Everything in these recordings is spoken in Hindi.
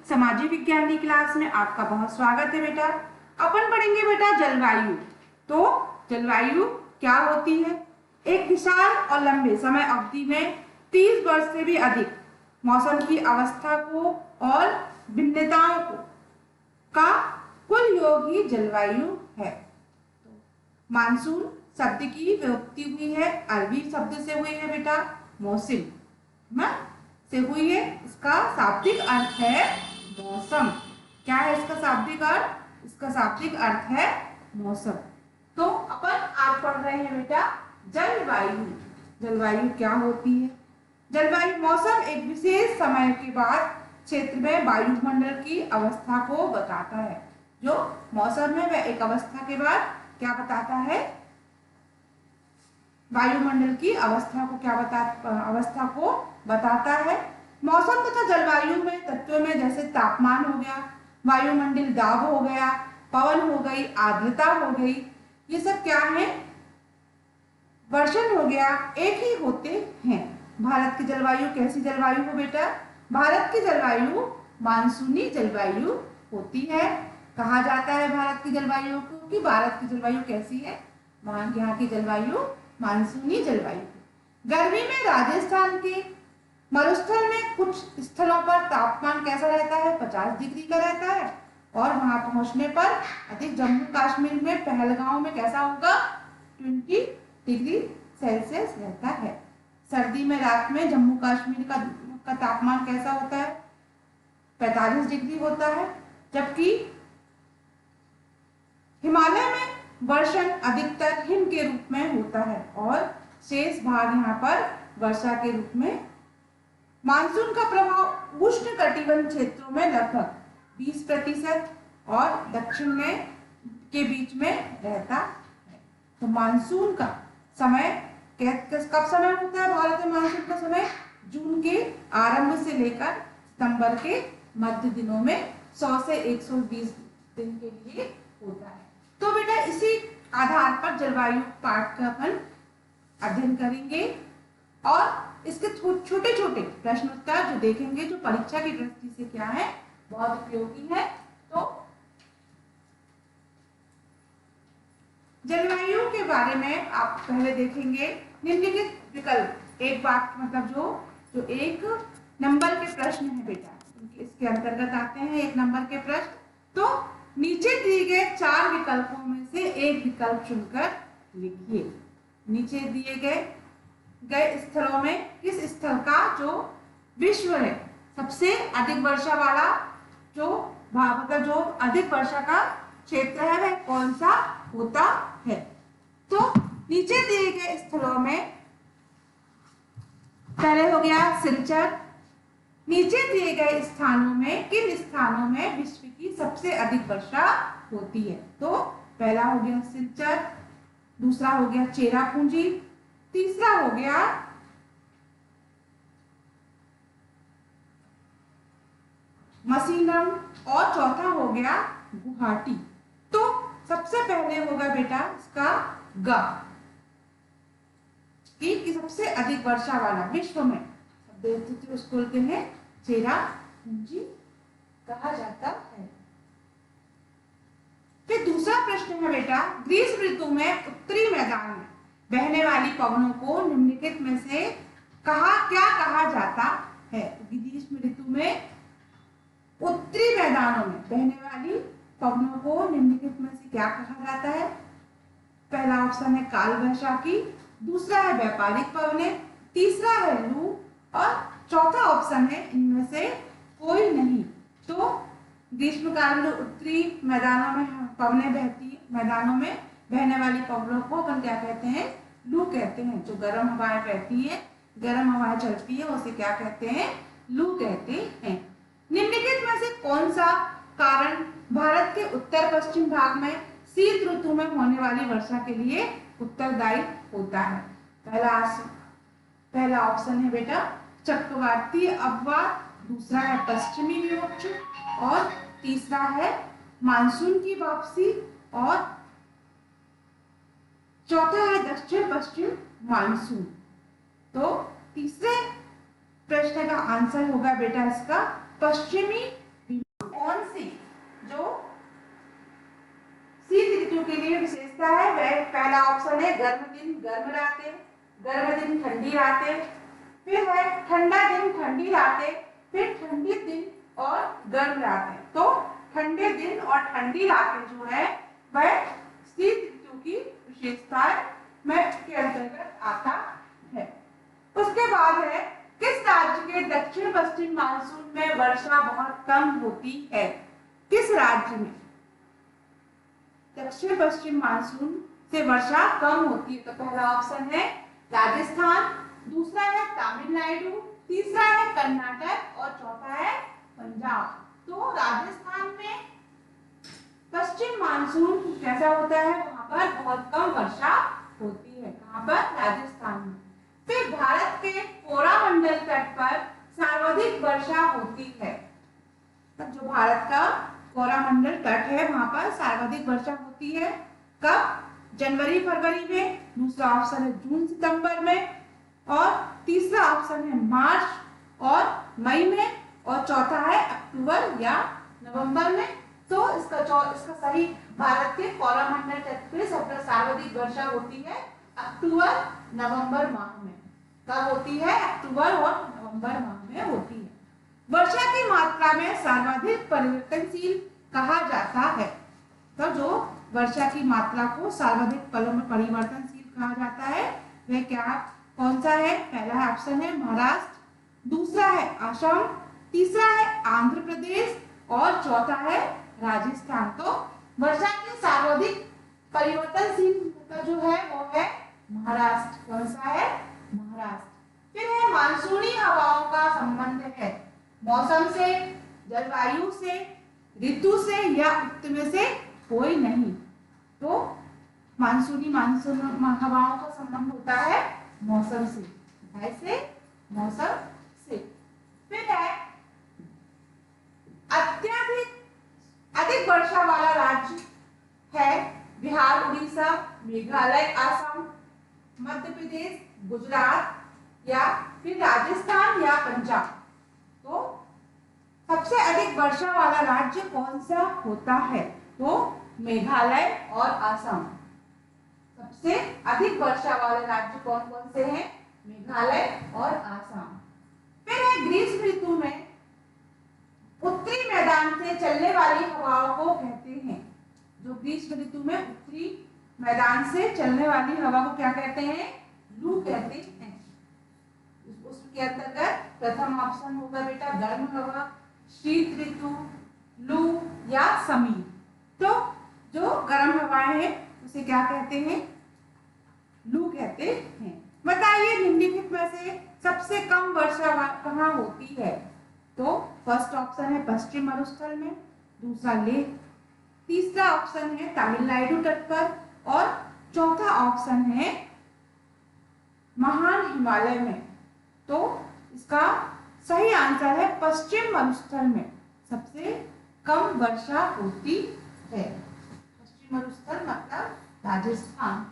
सामाजिक विज्ञान की क्लास में आपका बहुत स्वागत है बेटा। अपन पढ़ेंगे बेटा जलवायु। तो जलवायु क्या होती है? एक विशाल और लंबे समय अवधि में 30 वर्ष से भी अधिक मौसम की अवस्था को और भिन्नताओं को का कुल योग ही जलवायु है। मानसून शब्द की व्युत्पत्ति हुई है अरबी शब्द से हुई है बेटा मौसम से हुई है। इसका शाब्दिक अर्थ है मौसम। क्या है इसका शाब्दिक अर्थ? इसका शाब्दिक अर्थ है मौसम। तो अपन आज पढ़ रहे हैं बेटा जलवायु। जलवायु क्या होती है? जलवायु मौसम एक विशेष समय के बाद क्षेत्र में वायुमंडल की अवस्था को बताता है। जो मौसम है वह एक अवस्था के बाद क्या बताता है? वायुमंडल की अवस्था को बताता है। मौसम तथा जलवायु में तत्वों में जैसे तापमान हो गया, वायुमंडल दाब हो गया, पवन हो गई, आर्द्रता हो गई, ये सब क्या है? वर्षण हो गया, एक ही होते हैं। भारत की जलवायु कैसी जलवायु हो बेटा? भारत की जलवायु मानसूनी जलवायु होती है। कहा जाता है भारत की जलवायु को कि भारत की जलवायु कैसी है? यहाँ की जलवायु मानसूनी जलवायु। गर्मी में राजस्थान के मरुस्थल में कुछ स्थलों पर तापमान कैसा रहता है? 50 डिग्री का रहता है। और वहां पहुंचने पर अधिक जम्मू कश्मीर में पहलगांव में कैसा होगा? 20 डिग्री सेल्सियस रहता है। सर्दी में रात में जम्मू कश्मीर का तापमान कैसा होता है? 45 डिग्री होता है। जबकि हिमालय में वर्षण अधिकतर हिम के रूप में होता है और शेष भाग यहाँ पर वर्षा के रूप में। मानसून का प्रभाव उष्ण कटिबंध क्षेत्रों में लगभग 20% और दक्षिण में के बीच में रहता है। तो मानसून का समय कब समय होता है? भारत में मानसून का समय जून के आरंभ से लेकर सितंबर के मध्य दिनों में 100 से 120 दिन के लिए होता है। तो बेटा इसी आधार पर जलवायु पाठ का अपन अध्ययन करेंगे और इसके छोटे छोटे प्रश्न उत्तर जो देखेंगे, जो परीक्षा की दृष्टि से क्या है, बहुत उपयोगी है। तो जलवायु के बारे में आप पहले देखेंगे निम्नलिखित विकल्प एक वाक्य मतलब जो एक नंबर के प्रश्न है बेटा, इसके अंतर्गत आते हैं एक नंबर के प्रश्न। तो नीचे दिए गए 4 विकल्पों में से एक विकल्प चुनकर लिखिए। नीचे दिए गए स्थलों में किस स्थल का जो विश्व है सबसे अधिक वर्षा वाला मतलब जो अधिक वर्षा का क्षेत्र है वह कौन सा होता है? तो नीचे दिए गए स्थलों में पहले हो गया सिलचर। नीचे दिए गए स्थानों में किन स्थानों में विश्व की सबसे अधिक वर्षा होती है? तो पहला हो गया सिलचर, दूसरा हो गया चेरापूंजी, तीसरा हो गया मसीनम और चौथा हो गया गुवाहाटी। तो सबसे पहले होगा बेटा इसका ग कि सबसे अधिक वर्षा वाला विश्व में उसको बोलते हैं चेरापूंजी कहा जाता है। फिर दूसरा प्रश्न है बेटा ग्रीष्म ऋतु में उत्तरी मैदान में बहने वाली पवनों को निम्नलिखित में से क्या कहा जाता है? ग्रीष्म ऋतु में उत्तरी मैदानों में बहने वाली पवनों को निम्नलिखित में से क्या कहा जाता है? पहला ऑप्शन है काल वैशाखी, दूसरा है व्यापारिक पवनें, तीसरा है लू और चौथा ऑप्शन है इनमें से कोई नहीं। तो ग्रीष्मकाल में उत्तरी मैदानों में पवनें बहती, मैदानों में बहने वाली पवनों को अपन क्या कहते हैं? लू कहते हैं। जो गर्म हवाएं बहती है, गर्म हवाएं चलती है, उसे क्या कहते हैं? लू कहते हैं। निम्नलिखित में से कौन सा कारण भारत के उत्तर पश्चिम भाग में शीत ऋतु में होने वाली वर्षा के लिए उत्तरदायी होता है? पहला ऑप्शन है बेटा चक्रवाती अपवाद, दूसरा है पश्चिमी विक्षोभ और तीसरा है मानसून की वापसी और चौथा है दक्षिण पश्चिम मानसून। तो तीसरे प्रश्न का आंसर होगा बेटा इसका पश्चिमी के लिए विशेषता है वह पहला ऑप्शन है गर्म दिन गर्म रातें, गर्म दिन ठंडी रातें, फिर है ठंडा दिन ठंडी रातें, फिर ठंडी दिन और गर्म रातें। तो ठंडे दिन और ठंडी रातें जो है वह शीत ऋतु की विशेषताएं में के अंतर्गत आता है। उसके बाद है किस राज्य के दक्षिण पश्चिम मानसून में वर्षा बहुत कम होती है? किस राज्य में दक्षिण पश्चिम मानसून से वर्षा कम होती है? तो पहला ऑप्शन है राजस्थान, दूसरा है तमिलनाडु, तीसरा है कर्नाटक और चौथा है पंजाब। तो राजस्थान में पश्चिम मानसून कैसा होता है? वहां पर बहुत कम वर्षा होती है। कहां पर? राजस्थान में। फिर भारत के कोरामंडल तट पर सर्वाधिक वर्षा होती है। तब जो भारत का कोरामंडल तट है वहां पर सर्वाधिक वर्षा होती है। कब? जनवरी फरवरी में, दूसरा ऑप्शन है जून सितंबर में, और तीसरा ऑप्शन है मार्च और मई में, और चौथा है अक्टूबर या नवंबर में। तो इसका सही भारत के कोरामंडल तट पर सबसे सर्वाधिक वर्षा होती है अक्टूबर नवंबर माह में। कब होती है? अक्टूबर और नवंबर माह में होती है। वर्षा की मात्रा में सर्वाधिक परिवर्तनशील कहा जाता है। तो जो वर्षा की मात्रा को सर्वाधिक परिवर्तनशील कहा जाता है वह क्या कौन सा है? पहला ऑप्शन है महाराष्ट्र, दूसरा है असम, तीसरा है आंध्र प्रदेश और चौथा है राजस्थान। तो वर्षा की सर्वाधिक परिवर्तनशील जो है वो है महाराष्ट्र। कौन सा है? महाराष्ट्र। फिर है मानसूनी हवाओं का संबंध है मौसम से, जलवायु से, ऋतु से या उक्त में से कोई नहीं। तो मानसून हवाओं का संबंध होता है मौसम से, ऐसे मौसम से। फिर है अधिक वर्षा वाला राज्य है बिहार, उड़ीसा, मेघालय, असम, मध्य प्रदेश, गुजरात या फिर राजस्थान या पंजाब। तो सबसे अधिक वर्षा वाला राज्य कौन सा होता है? तो मेघालय और असम। सबसे अधिक वर्षा वाले राज्य कौन कौन से हैं? मेघालय और असम। फिर है ग्रीष्म ऋतु में उत्तरी मैदान से चलने वाली हवाओं को कहते हैं। जो ग्रीष्म ऋतु में उत्तरी मैदान से चलने वाली हवा को क्या कहते हैं? लू कहते हैं। उसके अंतर्गत प्रथम ऑप्शन होगा बेटा गर्म हवा, शीत ऋतु, लू या समी। तो जो गर्म हवाएं हैं उसे क्या कहते हैं? लू कहते हैं। बताइए निम्नलिखित में से सबसे कम वर्षा कहाँ होती है? तो फर्स्ट ऑप्शन है पश्चिम मरुस्थल में, दूसरा लेह, तीसरा ऑप्शन है तमिलनाडु तट पर और चौथा ऑप्शन है महान हिमालय में। तो इसका सही आंसर है पश्चिम मरुस्थल में सबसे कम वर्षा होती है। पश्चिम मरुस्थल मतलब राजस्थान।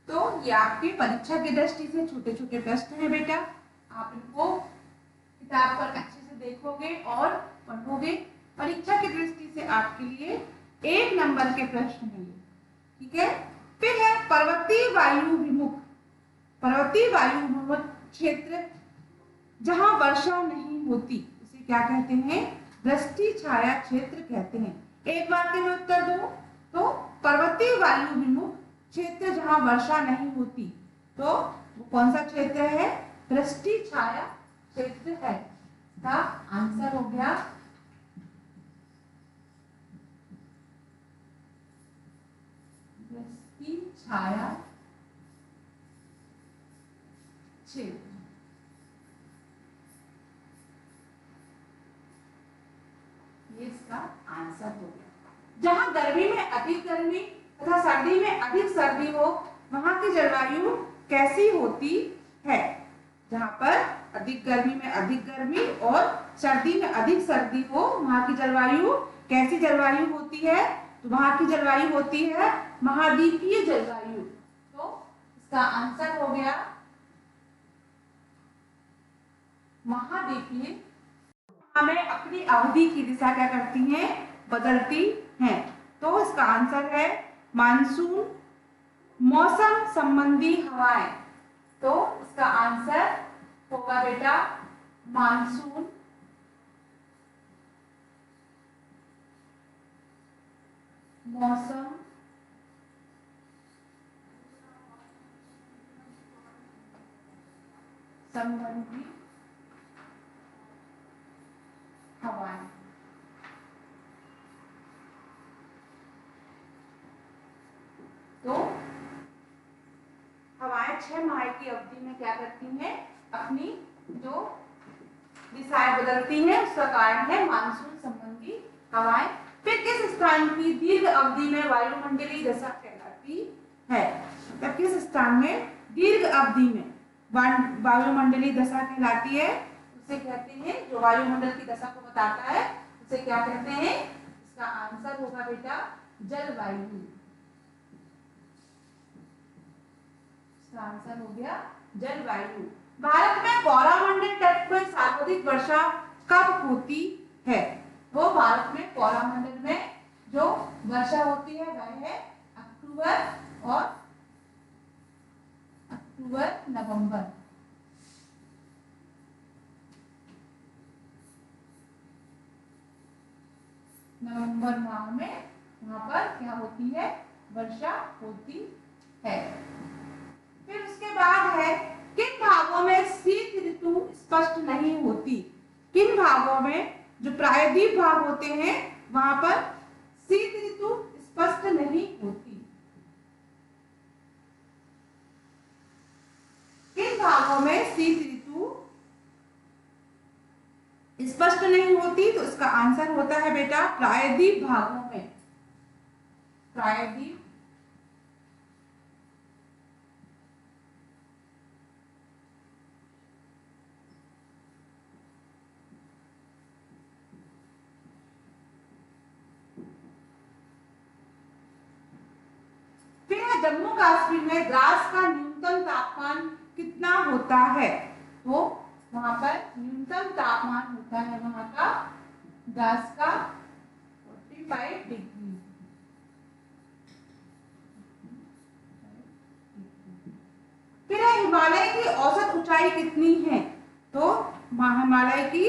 तो ये आपकी परीक्षा की दृष्टि से छोटे छोटे प्रश्न हैं बेटा, आप इनको किताब पर अच्छे से देखोगे और पढ़ोगे। परीक्षा की दृष्टि से आपके लिए 1 नंबर के प्रश्न हैं, ठीक है। फिर है पर्वतीय वायु विमुख क्षेत्र जहां वर्षा नहीं होती उसे क्या कहते हैं? वृष्टि छाया क्षेत्र कहते हैं। एक वाक्य में उत्तर दो। तो पर्वतीय वायु विमुख क्षेत्र जहां वर्षा नहीं होती तो वो कौन सा क्षेत्र है? वृष्टि छाया क्षेत्र है। इसका आंसर हो गया वृष्टि छाया क्षेत्र। ये इसका आंसर हो गया। जहां गर्मी में अधिक गर्मी तथा सर्दी में अधिक सर्दी हो वहां की जलवायु कैसी होती है? जहां पर अधिक गर्मी में अधिक गर्मी और सर्दी में अधिक सर्दी हो वहां की जलवायु कैसी जलवायु होती है? तो वहां की जलवायु होती है महाद्वीपीय जलवायु। तो इसका आंसर हो गया महाद्वीपीय। हमें अपनी अवधि की दिशा क्या करती है? बदलती हैं। तो इसका आंसर है मानसून, मौसम संबंधी हवाएं। तो इसका आंसर होगा बेटा मानसून, मौसम संबंधी हवाएं। तो हवाएं 6 माह की अवधि में क्या करती हैं, अपनी जो दिशाएं बदलती हैं, उसका कारण है मानसून संबंधी हवाएं। फिर किस स्थान की दीर्घ अवधि में वायुमंडलीय दशा कहलाती है? तो किस स्थान में दीर्घ अवधि में वायुमंडलीय दशा कहलाती है, उसे कहते हैं, जो वायुमंडल की दशा को बताता है उसे क्या कहते हैं? इसका आंसर होगा बेटा जलवायु। इसका आंसर हो गया जलवायु। भारत में पौरामंडल तट पर सर्वाधिक वर्षा कब होती है? वो भारत में पौरामंडल में जो वर्षा होती है वह है अक्टूबर नवंबर। नवंबर माह में वहां पर क्या होती है? वर्षा होती है। फिर उसके बाद है किन भागों में शीत ऋतु स्पष्ट नहीं होती? किन भागों में, जो प्रायद्वीप भाग होते हैं वहां पर शीत ऋतु स्पष्ट नहीं होती। किन भागों में शीत ऋतु स्पष्ट नहीं होती? तो इसका आंसर होता है बेटा प्रायद्वीप भागों में। प्रायद्वीप जम्मू कश्मीर में द्रास का न्यूनतम तापमान कितना होता है? तो वहां पर न्यूनतम तापमान होता है वहां का द्रास का 45 डिग्री। फिर हिमालय की औसत ऊंचाई कितनी है? तो हिमालय की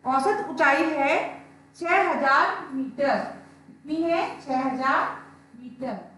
औसत ऊंचाई है 6000 मीटर। कितनी है? 6000 मीटर।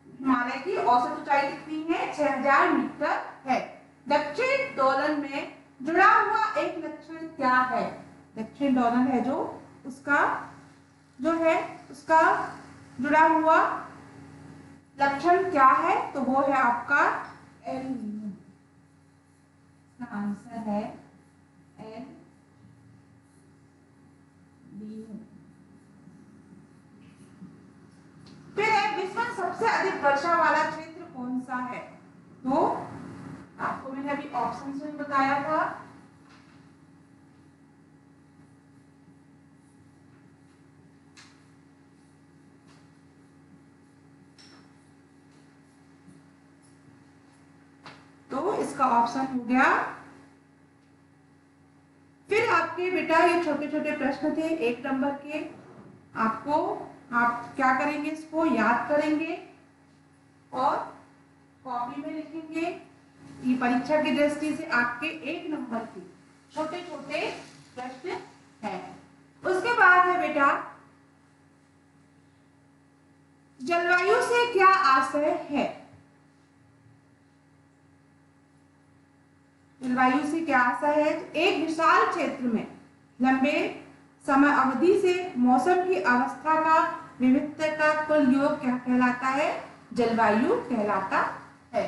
हिमालय की औसत ऊंचाई कितनी है? 6000 मीटर है। दक्षिण दोलन में जुड़ा हुआ एक लक्षण क्या है? दक्षिण दोलन है जो उसका जुड़ा हुआ लक्षण क्या है? तो वो है आपका एल नीनो। इसका आंसर है एल नीनो। फिर विश्व में सबसे अधिक वर्षा वाला क्षेत्र कौन सा है? तो आपको मैंने अभी ऑप्शन में बताया था। तो इसका ऑप्शन हो गया। फिर आपके बेटा ये छोटे छोटे प्रश्न थे 1 नंबर के। आप क्या करेंगे? इसको याद करेंगे और कॉपी में लिखेंगे। ये परीक्षा की दृष्टि से आपके 1 नंबर के छोटे छोटे प्रश्न हैं। उसके बाद है बेटा जलवायु से क्या आशय है? जलवायु से क्या आशय है? तो एक विशाल क्षेत्र में लंबे समय अवधि से मौसम की अवस्था का विविधता का कुल योग क्या कहलाता है? जलवायु कहलाता है।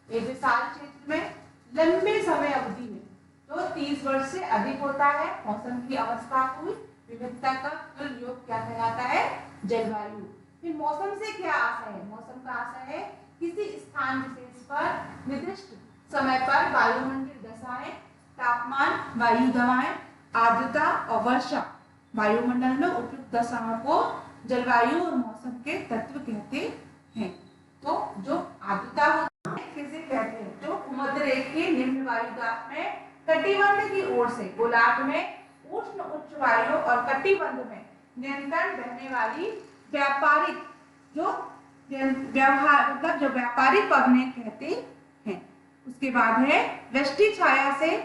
एक विशाल क्षेत्र में लंबे समय अवधि में, तो 30 वर्ष से अधिक होता है, मौसम की अवस्था कुल विविधता का कुल योग क्या कहलाता है? जलवायु। फिर मौसम से क्या आशय है? मौसम का आशय है किसी स्थान विशेष पर निर्दिष्ट समय पर वायुमंडलीय दशाएं, तापमान, वायु दबाएं, आर्द्रता और वर्षा, वायुमंडल में उपयुक्त दशाओं को जलवायु और मौसम के तत्व कहते हैं। तो जो आर्द्रता होती है किसे कहते हैं? जो भूमध्य रेखा के कटिबंध की ओर से गोलार्ध में उष्ण उच्च वायु और कटिबंध में निरंतर बहने वाली व्यापारिक जो व्यवहार मतलब जो व्यापारिक पवनें कहते हैं। उसके बाद है वृष्टि छाया से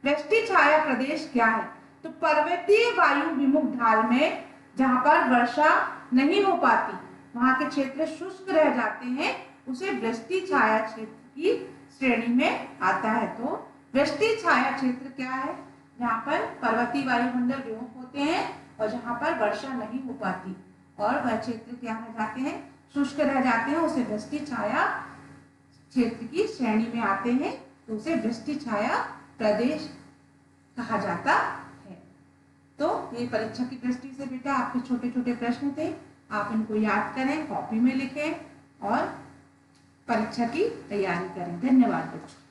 वृष्टि छाया प्रदेश क्या है? तो पर्वतीय वायु विमुख ढाल में जहां पर वर्षा नहीं हो पाती, वहां के क्षेत्र शुष्क रह जाते हैं, उसे वृष्टि छाया क्षेत्र की श्रेणी में आता है। तो वृष्टि छाया क्षेत्र क्या है? जहाँ पर पर्वतीय वायुमंडल विमुख होते हैं और जहाँ पर वर्षा नहीं हो पाती और वह क्षेत्र क्या रह जाते हैं? शुष्क रह जाते हैं, उसे वृष्टि छाया क्षेत्र की श्रेणी में आते हैं, तो उसे वृष्टि छाया प्रदेश कहा जाता है। तो ये परीक्षा की दृष्टि से बेटा आपके छोटे छोटे प्रश्न थे, आप इनको याद करें, कॉपी में लिखें और परीक्षा की तैयारी करें। धन्यवाद बच्चों।